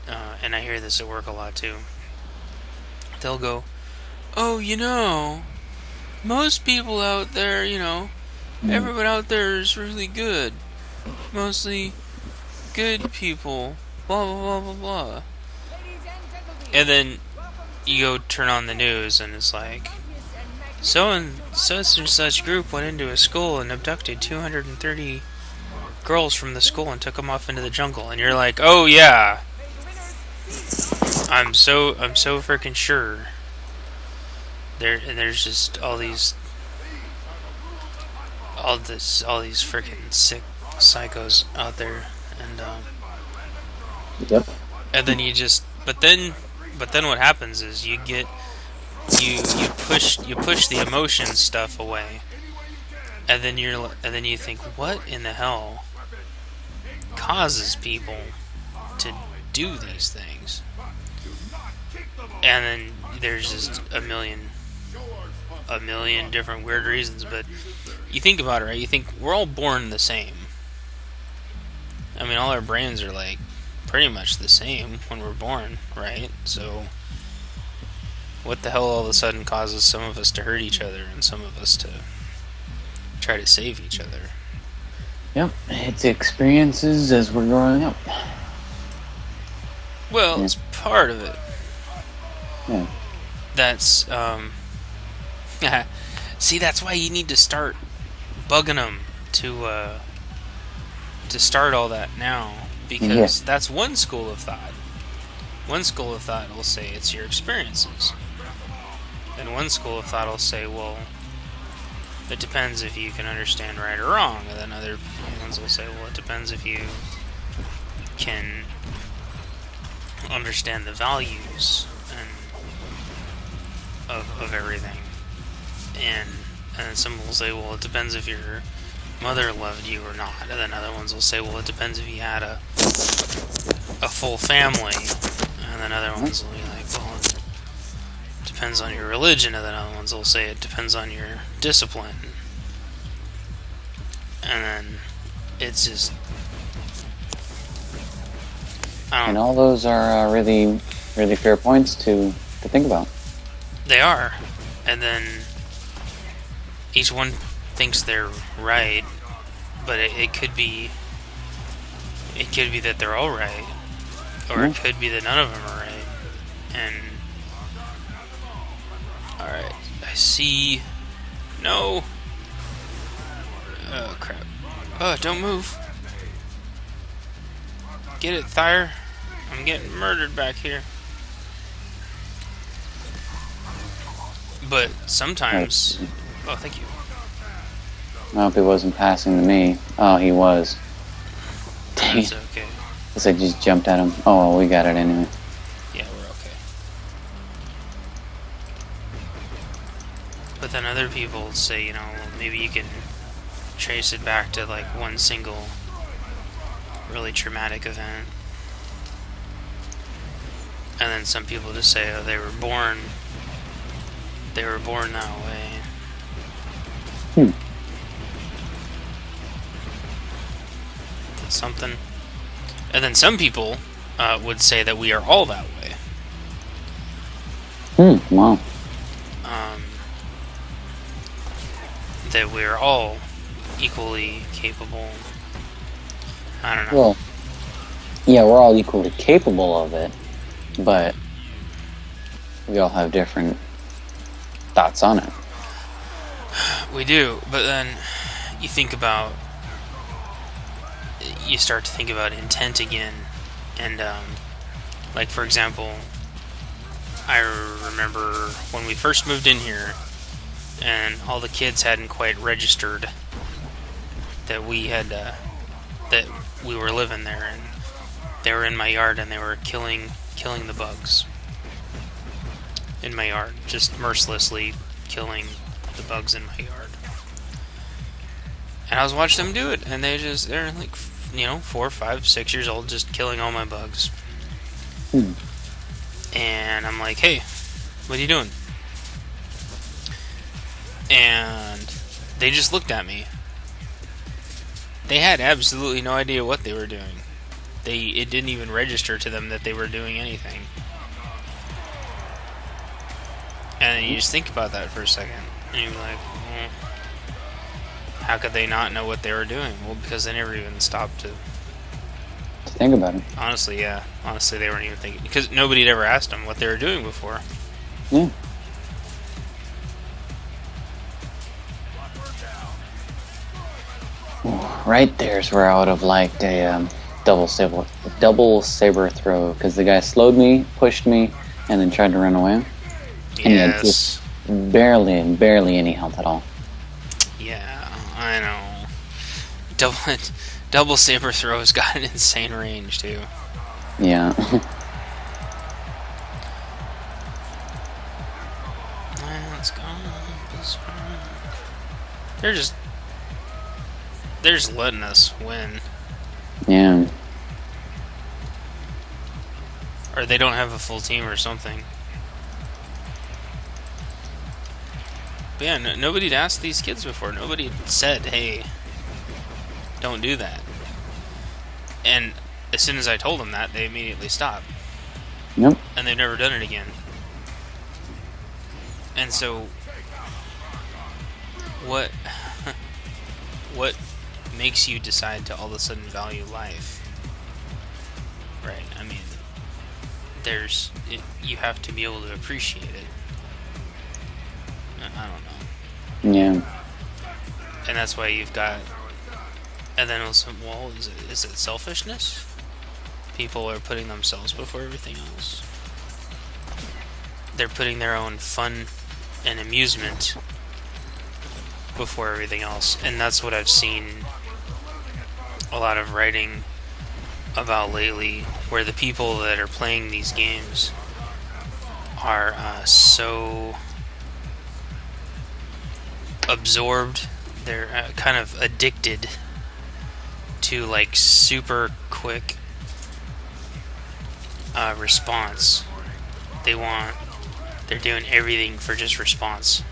and I hear this at work a lot too. They'll go, "Oh, most people out there, Mm. everyone out there is really good. Mostly good people. Blah blah blah blah blah." And then you go turn on the news, and it's like, so and such group went into a school and abducted 230 girls from the school and took them off into the jungle, and you're like, "Oh yeah, I'm so freaking sure." There's just all these freaking sick psychos out there, and Yep. then but then what happens is you push the emotion stuff away, and then you think, what in the hell causes people to do these things? And then there's just a million different weird reasons. But you think about it, right? You think we're all born the same. I mean, all our brains are like pretty much the same when we're born, right? So what the hell all of a sudden causes some of us to hurt each other and some of us to try to save each other? Yep. It's experiences as we're growing up. Well, Yeah. it's part of it. Yeah. That's see, that's why you need to start bugging them to start all that now, Yeah. because that's one school of thought. One school of thought will say it's your experiences, and one school of thought will say, well, it depends if you can understand right or wrong, and then other ones will say, well, it depends if you can understand the values and of everything, and then some will say, well, it depends if your mother loved you or not, and then other ones will say, well, it depends if you had a full family, and then other ones will be like, well, it depends on your religion, and then other ones will say it depends on your discipline, and then it's just, I And don't. all those are really, really fair points to think about. They are, and then each one thinks they're right, but it could be that they're all right, or Yeah. it could be that none of them are right. And all right, I see. No. Oh crap. Oh, don't move. Get it, Thyre. I'm getting murdered back here. But sometimes. Oh, thank you. I hope he wasn't passing to me. Oh, he was. Dang That's it. okay. Guess I just jumped at him. Oh, well, we got it anyway. Yeah, we're okay. But then other people say, well, maybe you can trace it back to like one single really traumatic event. And then some people just say, oh, they were born that way. Hmm. That's something. And then some people would say that we are all that way. Wow. That we're all equally capable. I don't know. Well, yeah, we're all equally capable of it, but we all have different thoughts on it. We do, but then you start to think about intent again, and like, for example, I remember when we first moved in here, and all the kids hadn't quite registered that we were living there, and they were in my yard, and they were killing the bugs in my yard, just mercilessly killing the bugs in my yard. And I was watching them do it, and they're like, 4, 5, 6 years old, just killing all my bugs. And I'm like, hey, what are you doing? And they just looked at me. They had absolutely no idea what they were doing. It didn't even register to them that they were doing anything. And you just think about that for a second, and you're like, well, how could they not know what they were doing? Well, because they never even stopped to think about it. Honestly, yeah. Honestly, they weren't even thinking, because nobody had ever asked them what they were doing before. Yeah. Right there's where I would have liked a double saber throw, because the guy slowed me, pushed me, and then tried to run away. And he had just barely any health at all. Yeah, I know. Double saber throw's got an insane range too. Yeah. Let's go. They're just letting us win. Yeah. Or they don't have a full team or something. But yeah, nobody'd asked these kids before. Nobody said, hey, don't do that. And as soon as I told them that, they immediately stopped. Nope. And they've never done it again. And so, what makes you decide to all of a sudden value life? Right, I mean, you have to be able to appreciate it. I don't know. Yeah. And that's why you've got, and then also, well, is it selfishness? People are putting themselves before everything else. They're putting their own fun and amusement before everything else. And that's what I've seen a lot of writing about lately, where the people that are playing these games are so absorbed, they're kind of addicted to like super quick response. They're doing everything for just response.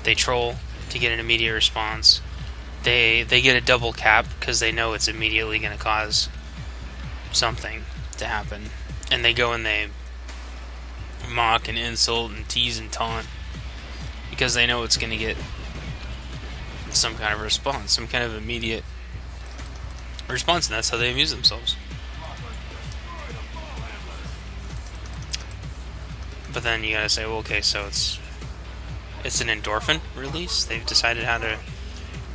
They troll to get an immediate response. They get a double cap because they know it's immediately going to cause something to happen, and they go and they mock and insult and tease and taunt because they know it's going to get some kind of response, some kind of immediate response, and that's how they amuse themselves. But then you gotta say, well, okay, so it's an endorphin release. They've decided how to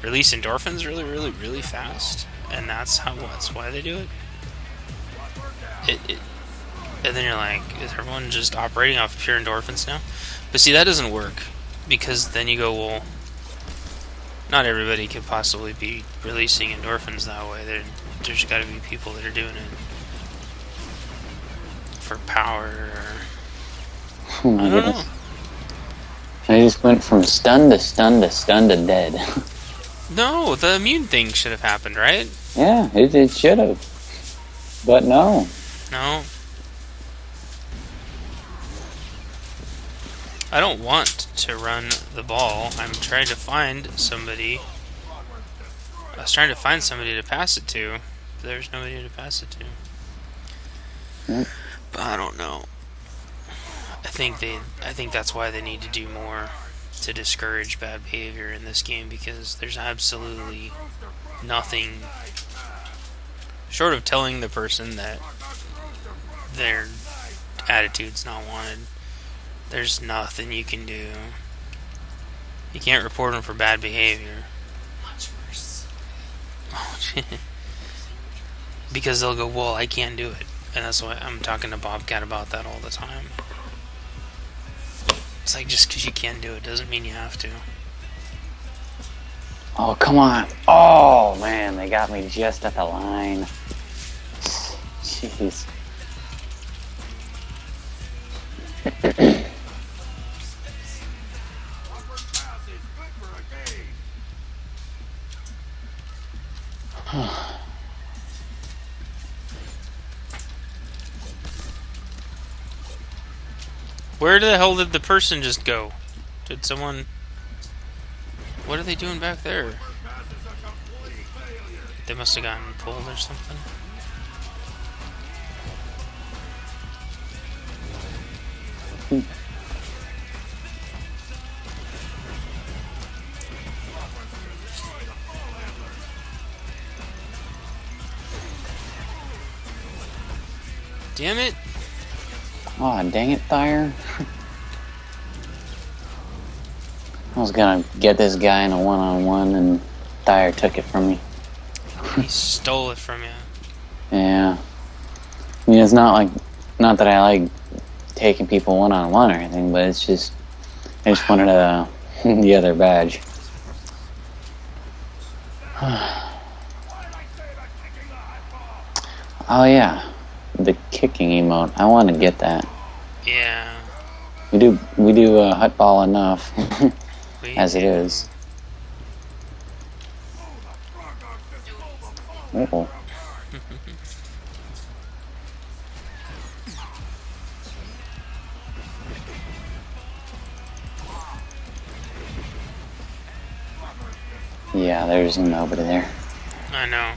release endorphins really, really, really fast, and that's why they do it. And then you're like, is everyone just operating off pure endorphins now? But see, that doesn't work, because then you go, well, not everybody could possibly be releasing endorphins that way. There's got to be people that are doing it for power, or Oh my I don't goodness. know. I just went from stunned to stunned to stunned to dead. No, the immune thing should have happened, right? Yeah, it should have. But no. No. I don't want to run the ball. I'm trying to find somebody. I was trying to find somebody to pass it to. But there's nobody to pass it to. Yep. But I don't know. I think that's why they need to do more to discourage bad behavior in this game, because there's absolutely nothing short of telling the person that their attitude's not wanted. There's nothing you can do. You can't report them for bad behavior. Much worse. Because they'll go, well, I can't do it. And that's why I'm talking to Bobcat about that all the time. It's like, just because you can do it doesn't mean you have to. Oh, come on. Oh, man, they got me just at the line. Jeez. Where the hell did the person just go? Did someone... What are they doing back there? They must have gotten pulled or something. Damn it! Oh, dang it, Thyre. I was gonna get this guy in a one-on-one, and Thyre took it from me. He stole it from you. Yeah. I mean, it's not that I like taking people one-on-one or anything, but it's just, I just wanted the other badge. Oh yeah, the kicking emote. I want to get that. Yeah. We do Huttball enough as it is. Uh-oh. Yeah, there's nobody there. I know.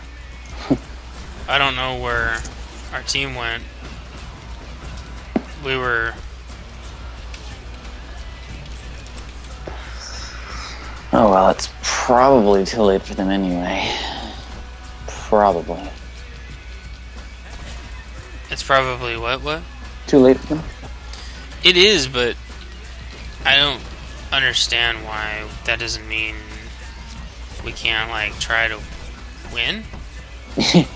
I don't know where our team went. We were... Oh well, it's probably too late for them anyway. Probably. It's probably what? Too late for them? It is, but I don't understand why that doesn't mean we can't, like, try to win. I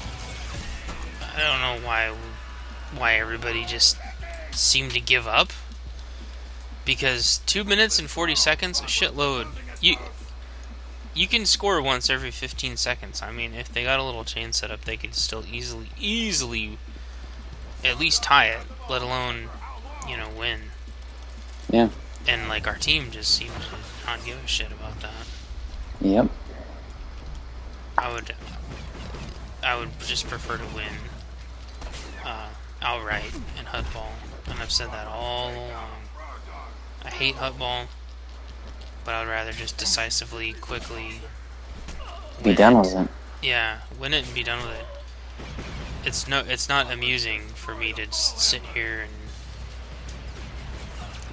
don't know why everybody just seemed to give up. Because 2 minutes and 40 seconds, a shitload. You can score once every 15 seconds. I mean, if they got a little chain set up, they could still easily at least tie it, let alone, win. Yeah. And, like, our team just seemed to not give a shit about that. Yep. I would just prefer to win outright in Huttball, and I've said that all along. I hate Huttball, but I would rather just decisively, quickly be done with it. Yeah, win it and be done with it. It's not amusing for me to just sit here and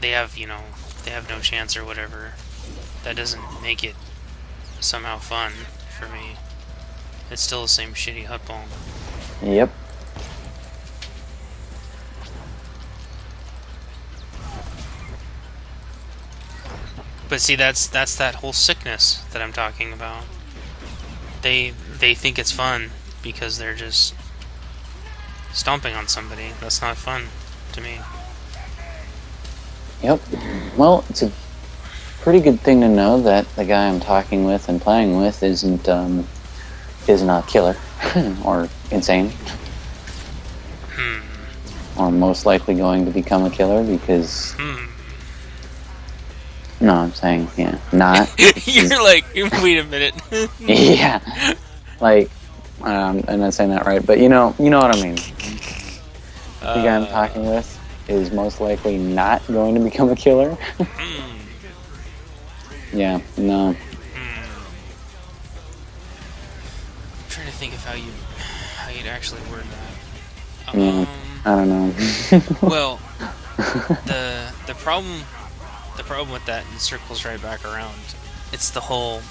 they have no chance or whatever. That doesn't make it somehow fun for me. It's still the same shitty Huttball. Yep. But see, that's that whole sickness that I'm talking about. They think it's fun because they're just stomping on somebody. That's not fun to me. Yep. Well, it's a pretty good thing to know that the guy I'm talking with and playing with is not killer or insane. Or most likely going to become a killer because... No, I'm saying, yeah, not. You're like, wait a minute. Yeah. Like, I'm not saying that right, but you know what I mean. The guy I'm talking with is most likely not going to become a killer. Yeah, no. I'm trying to think of how you'd actually word that. I don't know. Well, the problem with that, and circles right back around. It's the whole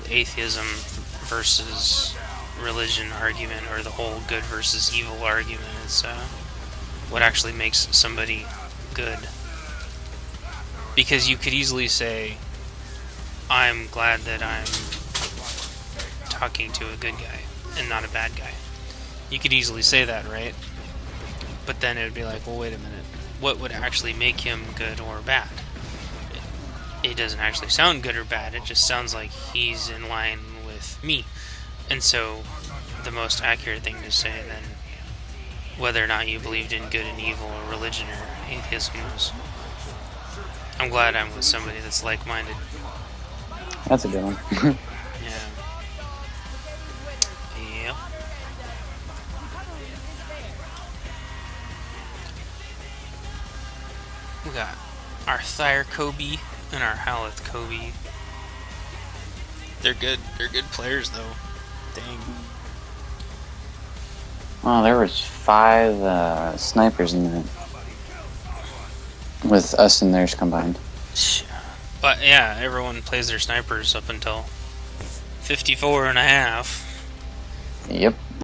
atheism versus religion argument, or the whole good versus evil argument. It's what actually makes somebody good. Because you could easily say, I'm glad that I'm talking to a good guy and not a bad guy. You could easily say that, right? But then it would be like, well, wait a minute. What would actually make him good or bad? It doesn't actually sound good or bad. It just sounds like he's in line with me. And so, the most accurate thing to say then, whether or not you believed in good and evil or religion or atheism, was, I'm glad I'm with somebody that's like-minded. That's a good one. Yeah. Yep. We got our Thyre Kobe and our Haleth Kobe. They're good. They're good players, though. Dang. Oh, there was 5 snipers in that. with us and theirs combined. But yeah, everyone plays their snipers up until 54 and a half. Yep.